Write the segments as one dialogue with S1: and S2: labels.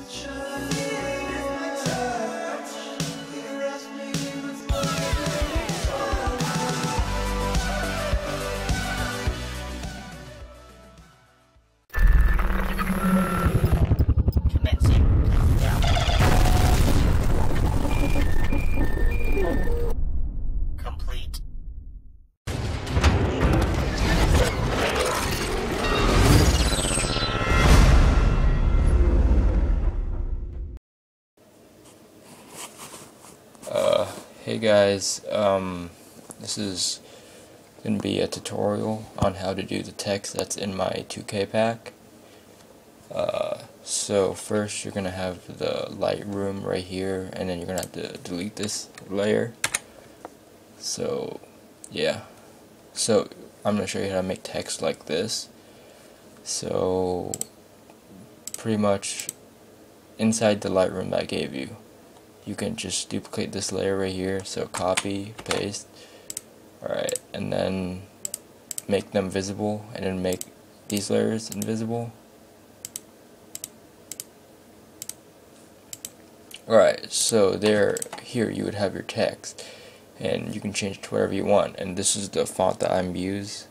S1: Complete.
S2: Hey guys, this is going to be a tutorial on how to do the text that's in my 2K pack. So first you're going to have the Lightroom right here, and then you're going to have to delete this layer. So yeah, so I'm going to show you how to make text like this. So pretty much inside the Lightroom that I gave you, you can just duplicate this layer right here, so copy, paste, alright, and then make them visible, and then make these layers invisible. Alright, so here you would have your text, and you can change it to whatever you want, and this is the font that this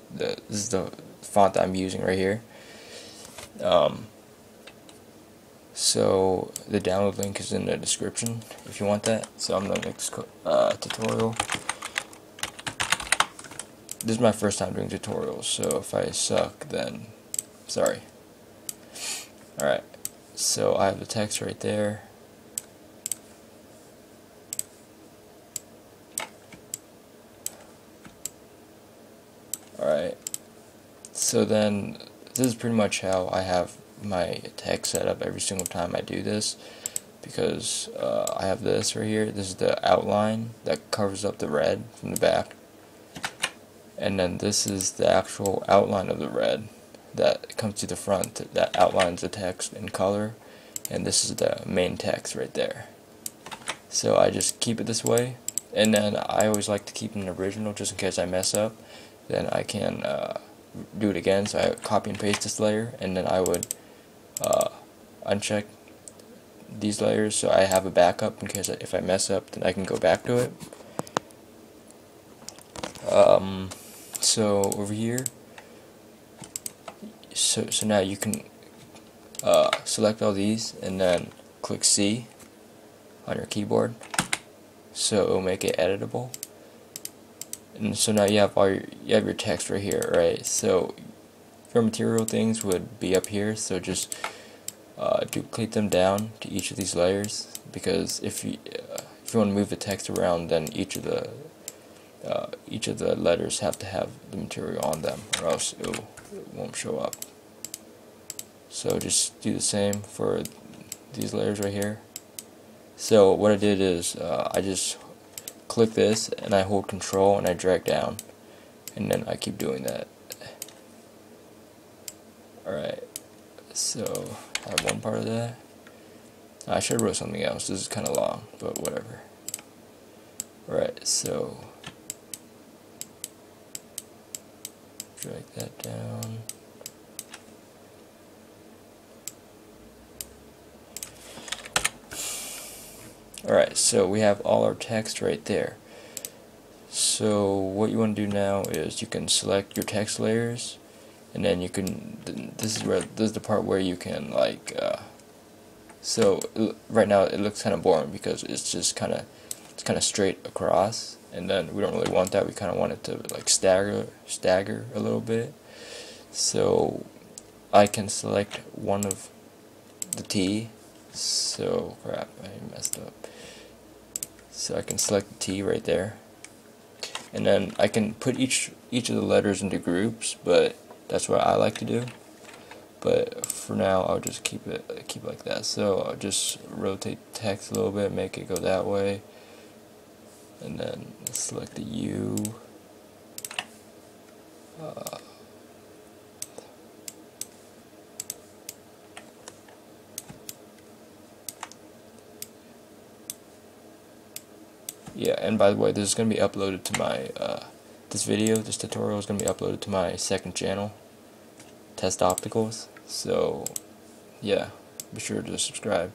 S2: is the font that I'm using right here. So the download link is in the description if you want that. So I'm the next tutorial. This is my first time doing tutorials, so if I suck, then sorry. Alright, so I have the text right there. Alright, so then this is pretty much how I have my text set up every single time I do this, because I have this right here. This is the outline that covers up the red from the back, and then this is the actual outline of the red that comes to the front that outlines the text in color, and this is the main text right there. So I just keep it this way, and then I always like to keep an original just in case I mess up. Then I can do it again. So I copy and paste this layer, and then I would uncheck these layers so I have a backup in case if I mess up, then I can go back to it. So over here, so now you can select all these and then click C on your keyboard, so it will make it editable. And so now you have your text right here, right? So your material things would be up here, so just duplicate them down to each of these layers, because if you want to move the text around, then each of the letters have to have the material on them, or else it won't show up. So just do the same for these layers right here. So what I did is I just click this and I hold Control and I drag down, and then I keep doing that. Alright, so I have one part of that. I should have wrote something else. This is kind of long, but whatever. Alright, so drag that down. Alright, so we have all our text right there. So what you want to do now is you can select your text layers, and then you can, this is the part where you can so right now it looks kind of boring because it's just kind of straight across, and then we don't really want that. We kind of want it to like stagger a little bit. So I can select one of the T. So crap, I messed up. So I can select the T right there, and then I can put each of the letters into groups, but that's what I like to do. But for now, I'll just keep it like that. So I'll just rotate text a little bit, make it go that way, and then select the U. Yeah, and by the way, this is going to be uploaded to my, this tutorial is going to be uploaded to my second channel, testOpticals. So, yeah, be sure to subscribe.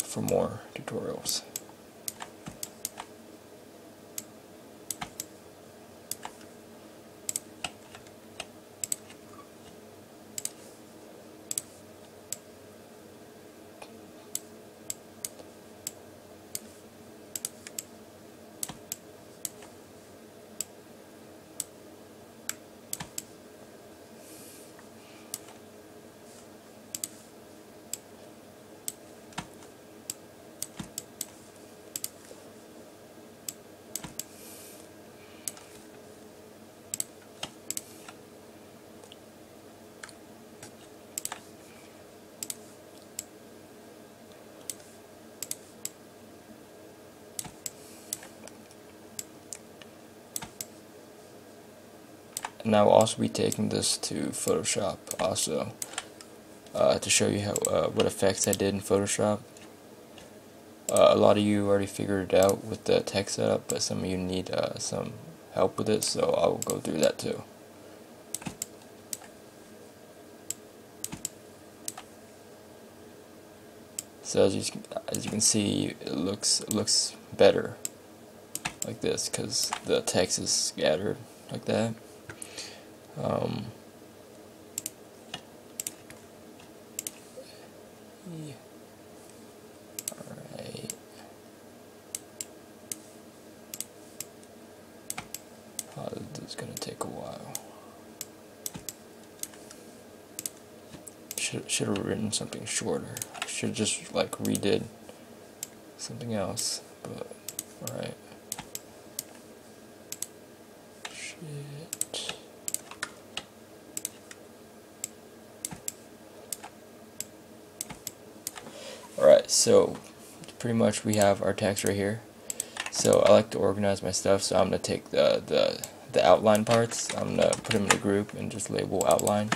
S2: for more tutorials. And I will also be taking this to Photoshop also to show you how what effects I did in Photoshop. A lot of you already figured it out with the text setup, but some of you need some help with it, so I will go through that too. So as you can see, it looks better like this because the text is scattered like that. Yeah. Alright. This is gonna take a while. Should have written something shorter. Should just like redid something else, but alright. Shit. Alright, so pretty much we have our text right here. So I like to organize my stuff, so I'm gonna take the outline parts. I'm gonna put them in a group and just label outline.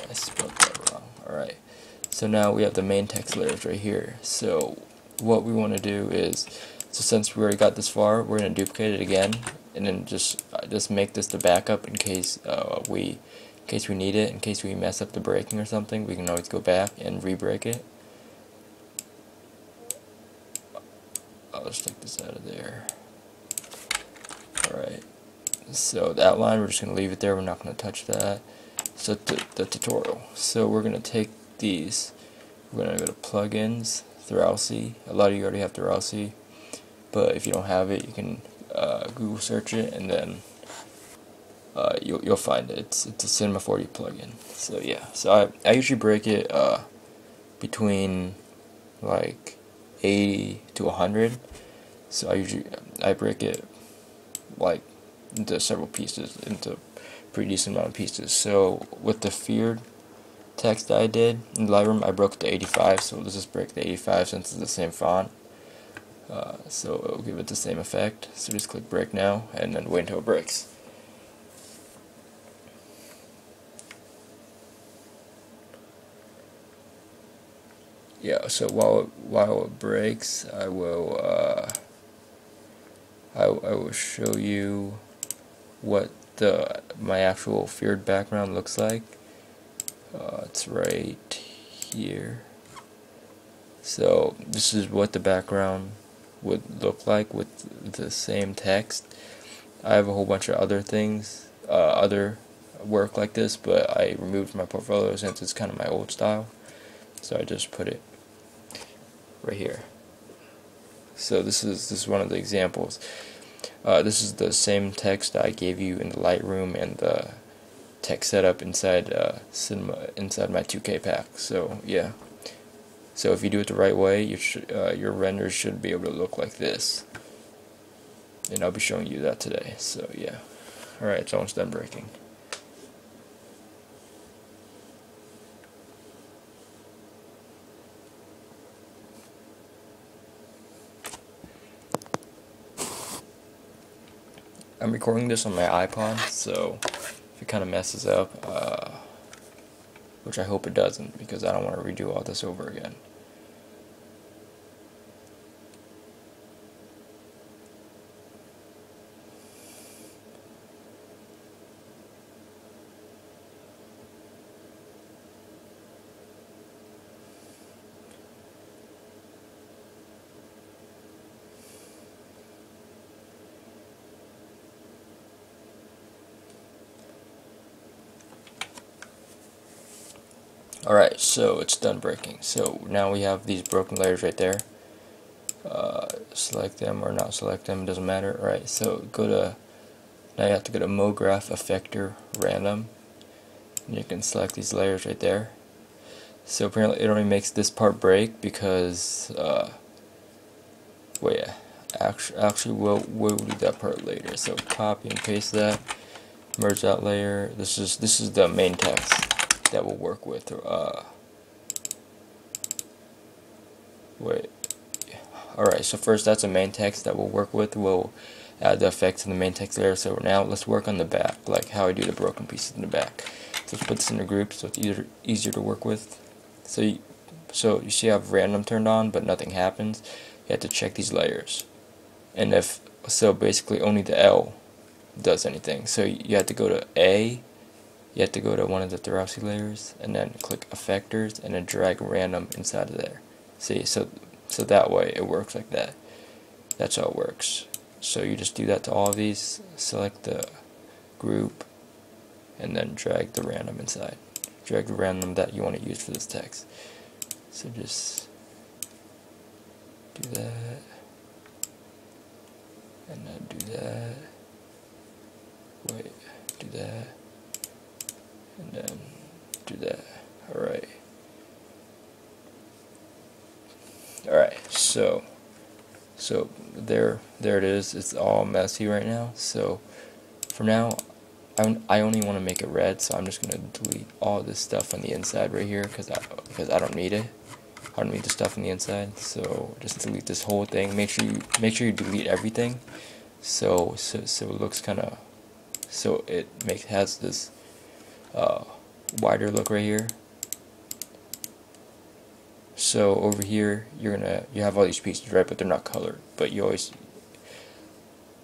S2: I spelled that wrong. Alright. So now we have the main text layers right here. So what we want to do is, so since we already got this far, we're going to duplicate it again, and then just make this the backup in case we need it, in case we mess up the breaking or something. We can always go back and re-break it. I'll just take this out of there. Alright. So the outline, we're just going to leave it there. We're not going to touch that. So the tutorial. So we're going to take these. We're going to go to plugins, Thralsy. A lot of you already have Thralsy, but if you don't have it, you can Google search it, and then you'll find it. It's a Cinema 4D plugin. So yeah. So I usually break it between like 80 to 100. So I break it like into several pieces, into pretty decent amount of pieces. So with the feared text I did in Lightroom, I broke it to 85, so let's just break the 85 since it's the same font. So it'll give it the same effect. So just click break now and then wait until it breaks. Yeah, so while it breaks, I will show you what my actual feared background looks like. It's right here. So this is what the background would look like with the same text. I have a whole bunch of other things, other work like this, but I removed my portfolio since it's kind of my old style. So I just put it right here. So this is one of the examples. This is the same text I gave you in the Lightroom and the text setup inside Cinema, inside my 2K pack. So yeah. So if you do it the right way, your renders should be able to look like this. And I'll be showing you that today. So yeah. Alright, it's almost done breaking. I'm recording this on my iPod, so if it kind of messes up, which I hope it doesn't, because I don't want to redo all this over again. Alright, so it's done breaking. So now we have these broken layers right there. Select them or not select them, doesn't matter. Alright, so now you have to go to MoGraph Effector Random. And you can select these layers right there. So apparently it only makes this part break because, wait, actually we'll do that part later. So copy and paste that, merge that layer. This is the main text that we'll work with. Wait. Alright, so first that's a main text that we'll work with. We'll add the effects in the main text layer. So now let's work on the back, like how I do the broken pieces in the back. So let's put this in a group so it's easier to work with. So you see I have random turned on, but nothing happens. You have to check these layers. And basically only the L does anything. So you have to go to A, you have to go to one of the thoracic layers, and then click Effectors, and then drag random inside of there. See, so that way it works like that. That's how it works. So you just do that to all of these, select the group, and then drag the random inside. Drag the random that you want to use for this text. So just do that, and then do that. Wait, do that, and then do that. Alright. Alright, so there it is. It's all messy right now. So for now, I only want to make it red, so I'm just gonna delete all this stuff on the inside right here because I don't need it. I don't need the stuff on the inside. So just delete this whole thing. Make sure you delete everything. So it looks kind of, so it has this wider look right here. So over here you have all these pieces, right, but they're not colored, but you always,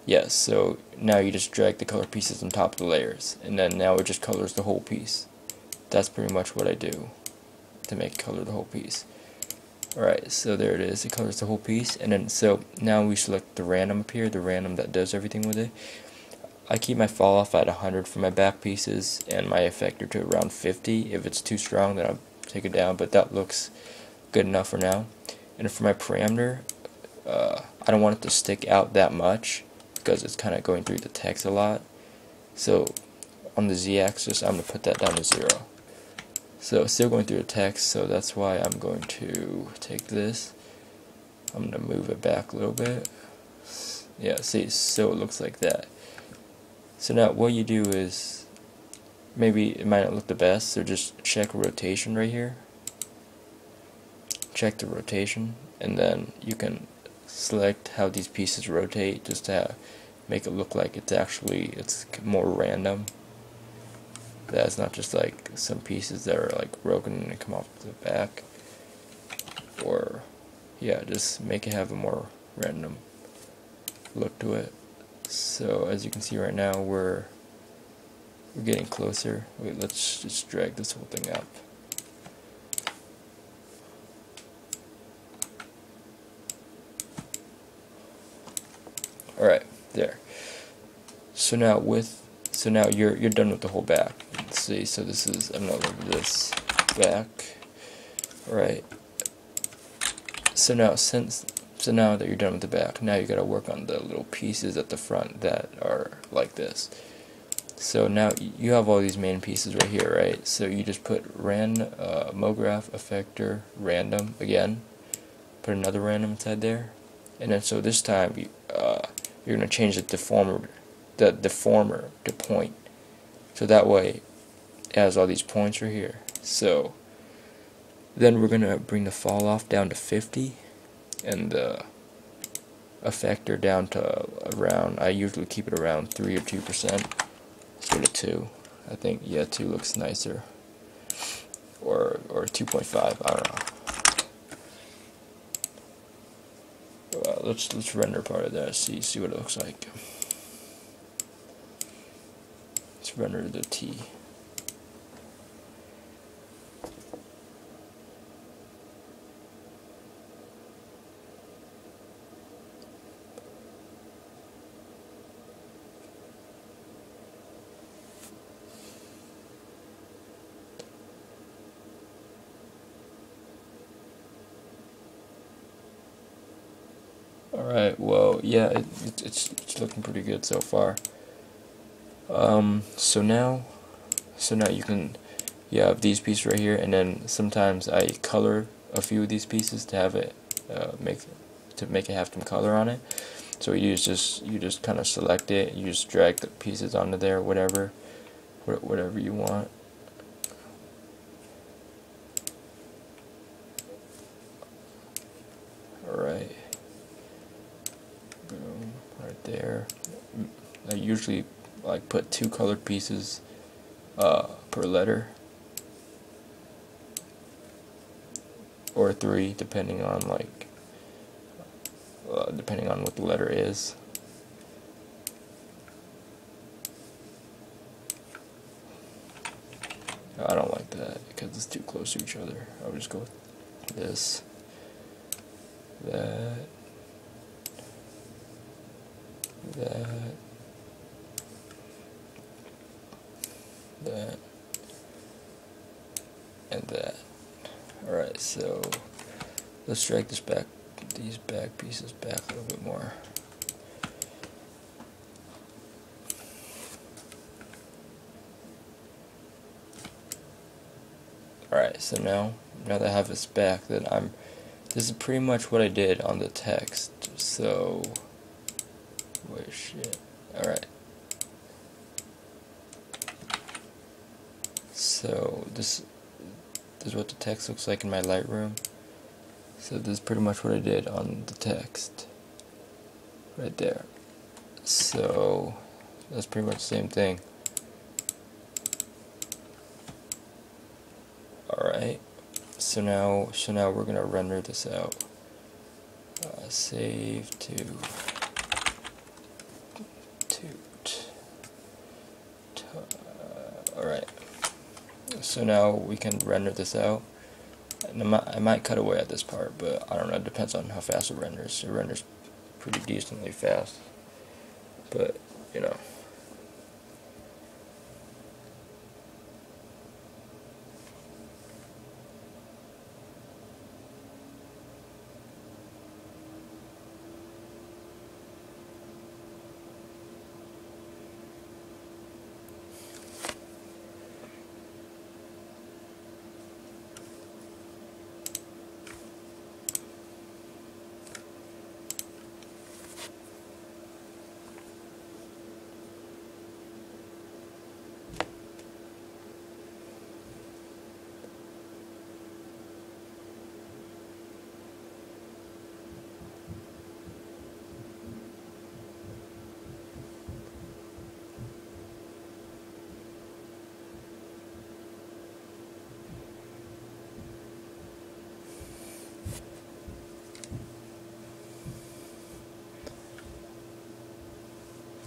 S2: yes, so now you just drag the color pieces on top of the layers, and then now it just colors the whole piece. That's pretty much what I do to make it color the whole piece. Alright, so there it is, it colors the whole piece, and then so now we select the random up here, the random that does everything with it. I keep my fall off at 100 for my back pieces, and my effector to around 50. If it's too strong, then I'll take it down, but that looks good enough for now. And for my parameter, I don't want it to stick out that much because it's kind of going through the text a lot. So on the z-axis, I'm going to put that down to 0. So it's still going through the text, so that's why I'm going to take this. I'm going to move it back a little bit. Yeah, see, so it looks like that. So now what you do is, maybe it might not look the best, so just check rotation right here. Check the rotation, and then you can select how these pieces rotate just to make it look like it's more random. That's not just like some pieces that are like broken and they come off the back. Or yeah, just make it have a more random look to it. So as you can see right now, we're getting closer. Wait, let's just drag this whole thing up. Alright, there. So now you're done with the whole back. Let's see, so this is, I'm gonna look at this back. Alright. So now that you're done with the back, now you gotta work on the little pieces at the front that are like this. So now you have all these main pieces right here, right? So you just put MoGraph Effector Random again. Put another random inside there, and then so this time you're gonna change the deformer to point, so that way it has all these points right here. So then we're gonna bring the fall off down to 50, and the effector down to around, I usually keep it around 3 or 2%. Sort of 2. I think, yeah, 2 looks nicer. Or 2.5, I don't know. Let's render part of that, see what it looks like. Let's render the T. Alright, well, yeah, it's looking pretty good so far. So now you have these pieces right here, and then sometimes I color a few of these pieces to have it make it have some color on it. So you just kind of select it, you just drag the pieces onto there, whatever you want. Alright, boom, right there. I usually like put 2 colored pieces per letter, or 3 depending on depending on what the letter is. I don't like that because it's too close to each other. I'll just go with this, that, and that. Alright, so let's drag these back pieces back a little bit more. Alright, so now that I have this back, then this is pretty much what I did on the text. So wait, shit. Alright. So this is what the text looks like in my Lightroom. So this is pretty much what I did on the text right there. So that's pretty much the same thing. Alright, so now we're gonna render this out. Save to alright, so now we can render this out. And I might cut away at this part, but I don't know, it depends on how fast it renders. It renders pretty decently fast, but you know.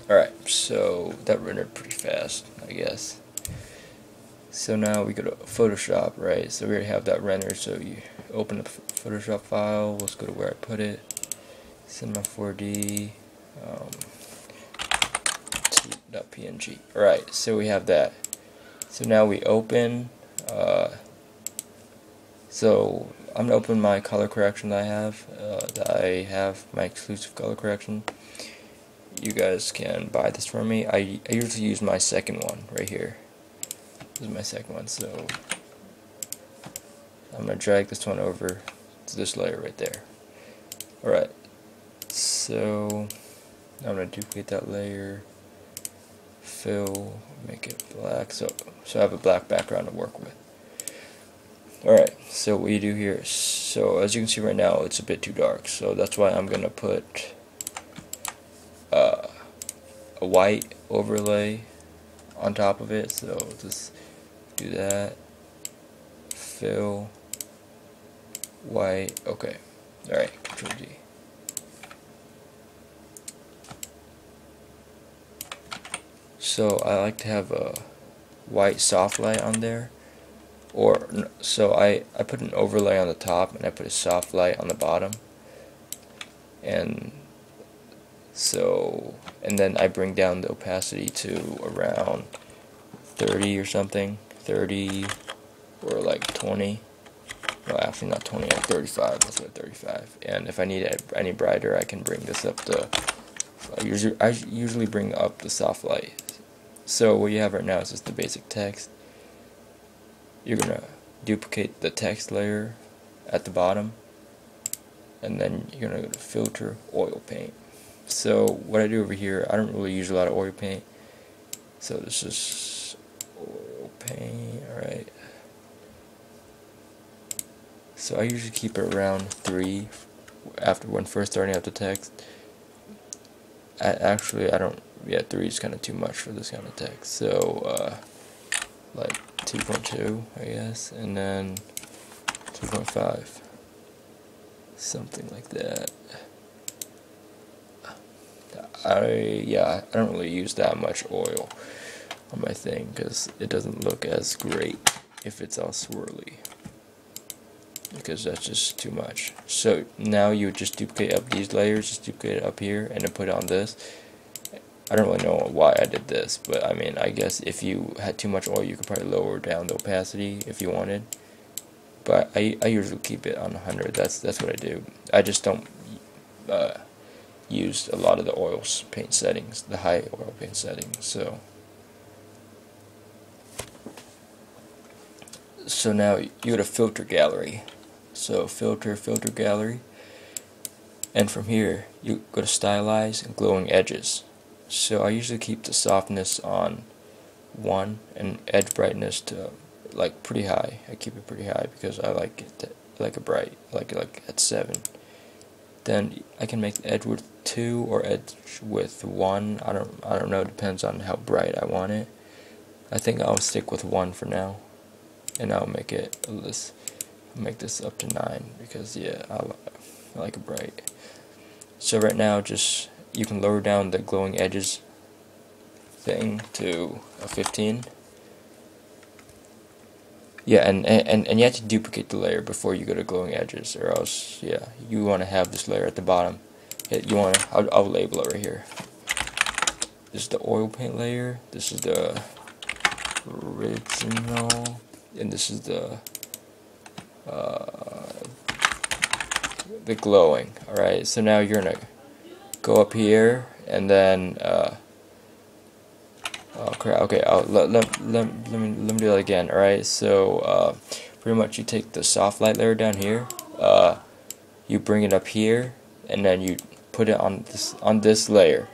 S2: Alright, so that rendered pretty fast, I guess. So now we go to Photoshop, right? So we already have that rendered, so you open the Photoshop file, let's go to where I put it, Cinema 4D, .png. Alright, so we have that. So now we open, so I'm going to open my color correction that I have, my exclusive color correction. You guys can buy this from me. I usually use my second one right here. This is my second one, so I'm going to drag this one over to this layer right there. Alright, so I'm going to duplicate that layer, fill, make it black, so I have a black background to work with. Alright, so what you do here, so as you can see right now, it's a bit too dark, so that's why I'm going to put a white overlay on top of it. So just do that, fill, white, okay, alright, Control D. So I like to have a white soft light on there, or so I put an overlay on the top and I put a soft light on the bottom, and then I bring down the opacity to around 30 or something, 30 or like 20, well, actually not 20, at 35. Let's go 35. And if I need it any brighter, I can bring this up to. I usually bring up the soft light. So what you have right now is just the basic text. You're gonna duplicate the text layer at the bottom, and then you're gonna go to filter, oil paint. So what I do over here, I don't really use a lot of oil paint. So this is oil paint, alright. So I usually keep it around 3 when first starting out the text. Actually, I don't. Yeah, 3 is kind of too much for this kind of text. So like 2.2, I guess, and then 2.5, something like that. I don't really use that much oil on my thing because it doesn't look as great if it's all swirly, because that's just too much. So now you would just duplicate up these layers, just duplicate it up here, and then put it on this. I don't really know why I did this, but I mean, I guess if you had too much oil, you could probably lower down the opacity if you wanted. But I usually keep it on 100. That's what I do. I just don't use a lot of the oil paint settings, the high oil paint settings. So now you go to filter gallery. So filter gallery, and from here you go to stylize and glowing edges. So I usually keep the softness on 1 and edge brightness to like pretty high. I keep it pretty high because I like it a bright, like at 7. Then I can make the edge width 2 or edge width 1. I don't know. It depends on how bright I want it. I think I'll stick with 1 for now, and I'll make this up to 9 because yeah, I like it bright. So right now, just you can lower down the glowing edges thing to a 15. Yeah, and you have to duplicate the layer before you go to glowing edges, or else yeah, you want to have this layer at the bottom. I'll label it right here. This is the oil paint layer. This is the original, and this is the glowing. All right. So now you're gonna go up here, and then oh crap. Okay. Let me do that again. All right. So pretty much you take the soft light layer down here. You bring it up here, and then you put it on this layer.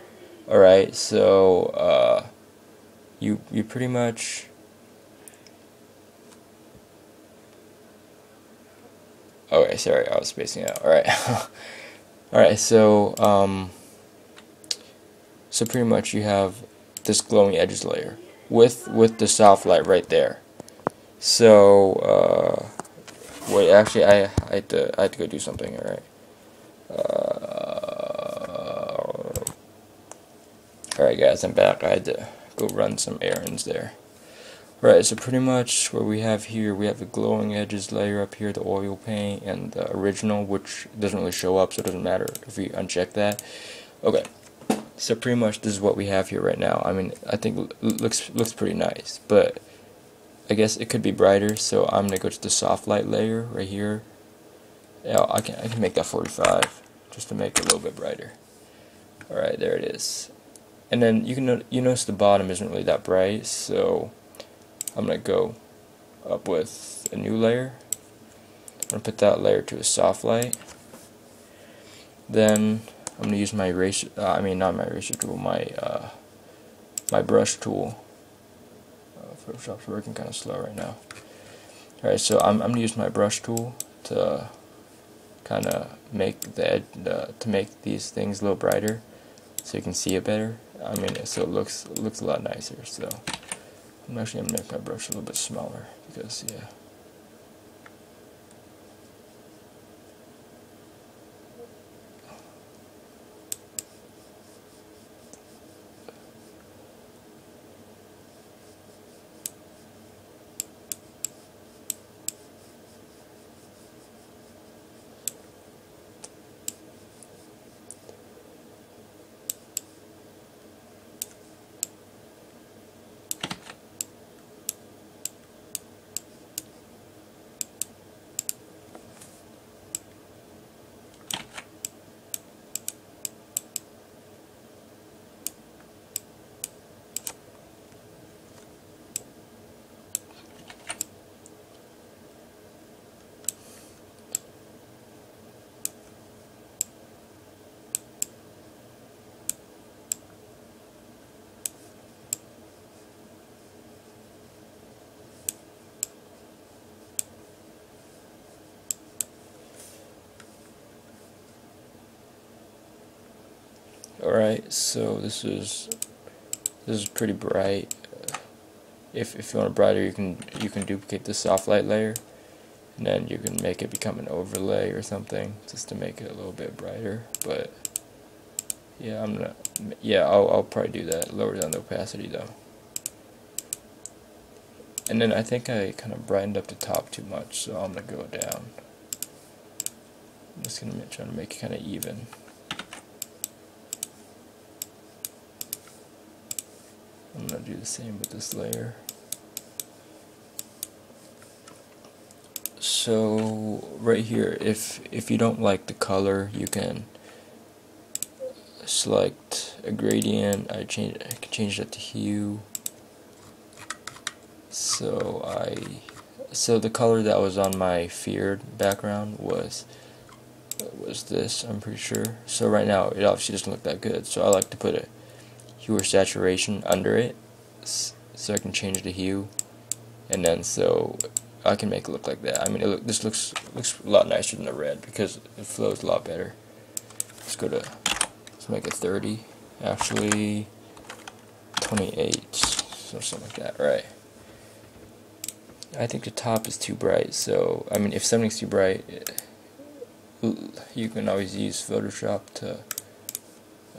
S2: All right. So you pretty much. Okay, sorry, I was spacing out. All right. All right. So so pretty much you have this glowing edges layer with the soft light right there. So wait, actually I had to go do something. All right. All right, guys, I'm back. I had to go run some errands there. Alright, so pretty much what we have here, we have the glowing edges layer up here, the oil paint, and the original, which doesn't really show up, so it doesn't matter if we uncheck that. Okay, so pretty much this is what we have here right now. I mean, I think it looks pretty nice, but I guess it could be brighter, so I'm gonna go to the soft light layer right here. Yeah, I can make that 45 just to make it a little bit brighter. Alright, there it is. And then you notice the bottom isn't really that bright, so I'm going to go up with a new layer. I'm going to put that layer to a soft light. Then I'm going to use my eraser, not my eraser tool, my brush tool. Photoshop's working kind of slow right now. Alright, so I'm going to use my brush tool to kind of make to make these things a little brighter so you can see it better. I mean, so it looks a lot nicer. So I'm actually going to make my brush a little bit smaller because, yeah. Alright, so this is pretty bright. If you want it brighter, you can duplicate the soft light layer, and then you can make it become an overlay or something just to make it a little bit brighter. But yeah, I'll probably do that. Lower down the opacity though. And then I think I kind of brightened up the top too much, so I'm gonna go down. I'm just gonna try to make it kind of even. I'm gonna do the same with this layer. So right here, if you don't like the color, you can select a gradient. I can change that to hue. So the color that was on my feared background was this, I'm pretty sure. So right now it obviously doesn't look that good, so I like to put a hue or saturation under it so I can change the hue, and then so I can make it look like that. I mean, this looks a lot nicer than the red because it flows a lot better. Let's make it 30, actually 28, so something like that. Right. I think the top is too bright, so I mean, if something's too bright, you can always use Photoshop to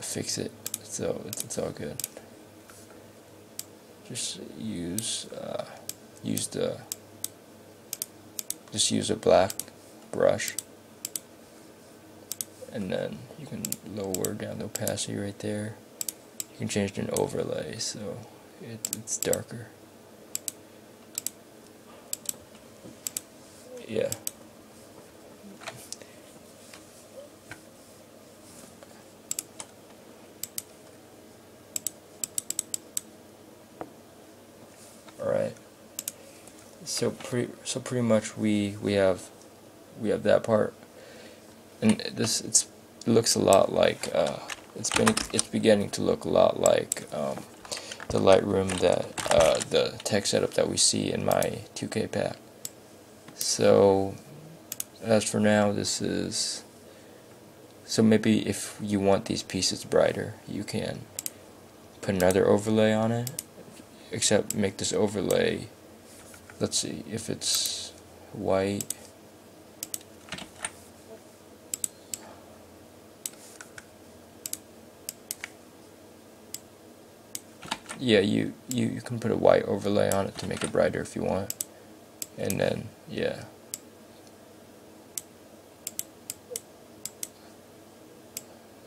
S2: fix it. So it's all good. Just use a black brush, and then you can lower down the opacity right there. You can change to an overlay so it's darker. Yeah. Alright. So pretty much we have that part, and it looks a lot like it's beginning to look a lot like the Lightroom the text setup that we see in my 2K pack. So as for now, so maybe if you want these pieces brighter, you can put another overlay on it, except make this overlay, let's see, if it's white, yeah, you can put a white overlay on it to make it brighter if you want. And then, yeah.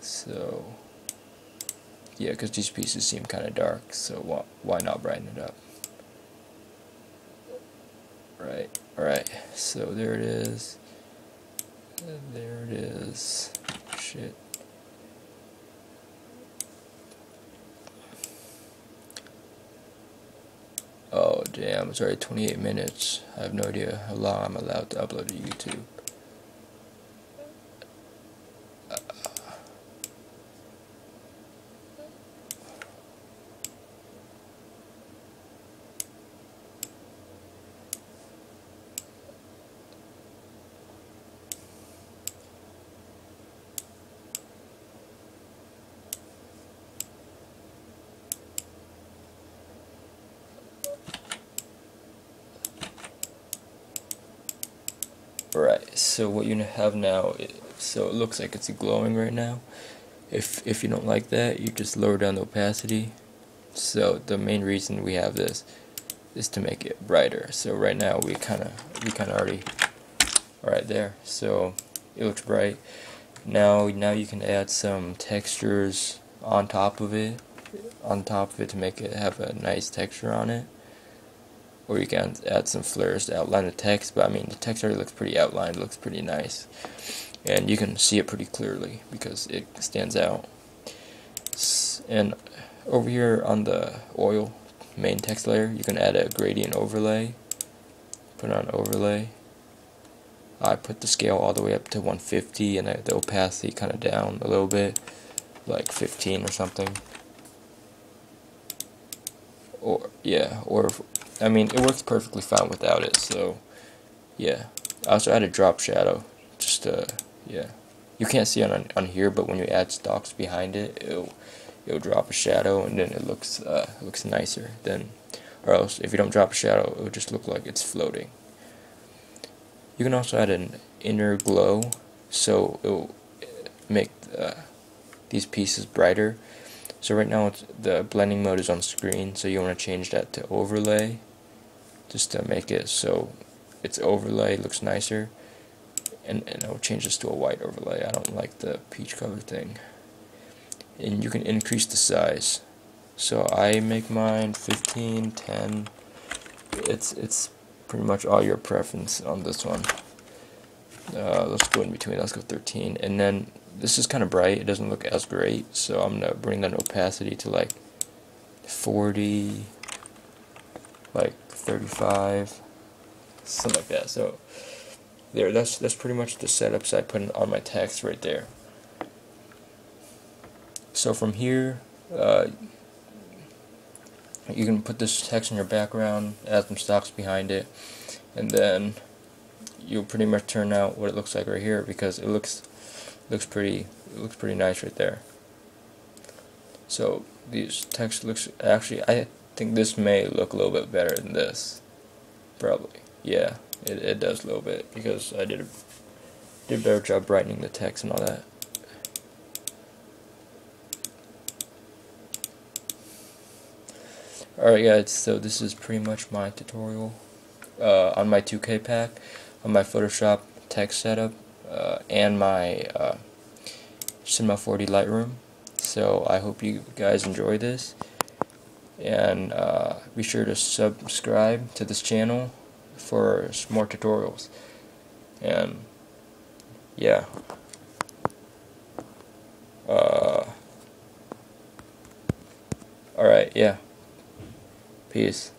S2: So, yeah, because these pieces seem kind of dark, so why not brighten it up? Right, alright, so there it is. And there it is. Shit. Oh damn, it's already 28 minutes. I have no idea how long I'm allowed to upload to YouTube. Alright, so what you have now, so it looks like it's glowing right now. If you don't like that, you just lower down the opacity. So the main reason we have this is to make it brighter. So right now we kind of already right there. So it looks bright. Now you can add some textures on top of it to make it have a nice texture on it. Or you can add some flares to outline the text, but I mean the text already looks pretty outlined, it looks pretty nice. And you can see it pretty clearly because it stands out. And over here on the oil main text layer, you can add a gradient overlay. Put on overlay. I put the scale all the way up to 150 and the opacity kind of down a little bit, like 15 or something. Or yeah, I mean, it works perfectly fine without it, so yeah. I also added drop shadow, just yeah. You can't see it on here, but when you add stalks behind it, it'll drop a shadow, and then it looks nicer. Then, or else if you don't drop a shadow, it'll just look like it's floating. You can also add an inner glow, so it'll make these pieces brighter. So right now the blending mode is on screen, so you want to change that to overlay, just to make it so it's overlay, looks nicer. And I'll change this to a white overlay. I don't like the peach color thing. And you can increase the size. So I make mine 15, 10. It's pretty much all your preference on this one. Let's go in between. Let's go 13. And then this is kind of bright. It doesn't look as great, so I'm gonna bring that opacity to like 40, like 35, something like that. So there, that's pretty much the setups I put on my text right there. So from here, you can put this text in your background, add some stocks behind it, and then you'll pretty much turn out what it looks like right here, because it looks pretty nice right there. So these text looks, actually I think this may look a little bit better than this, probably. Yeah, it does a little bit, because I did a better job brightening the text and all that. Alright guys, so this is pretty much my tutorial on my 2K pack, on my Photoshop text setup, and my Cinema 4D Lightroom. So I hope you guys enjoy this, and be sure to subscribe to this channel for more tutorials. And yeah, alright, yeah, peace.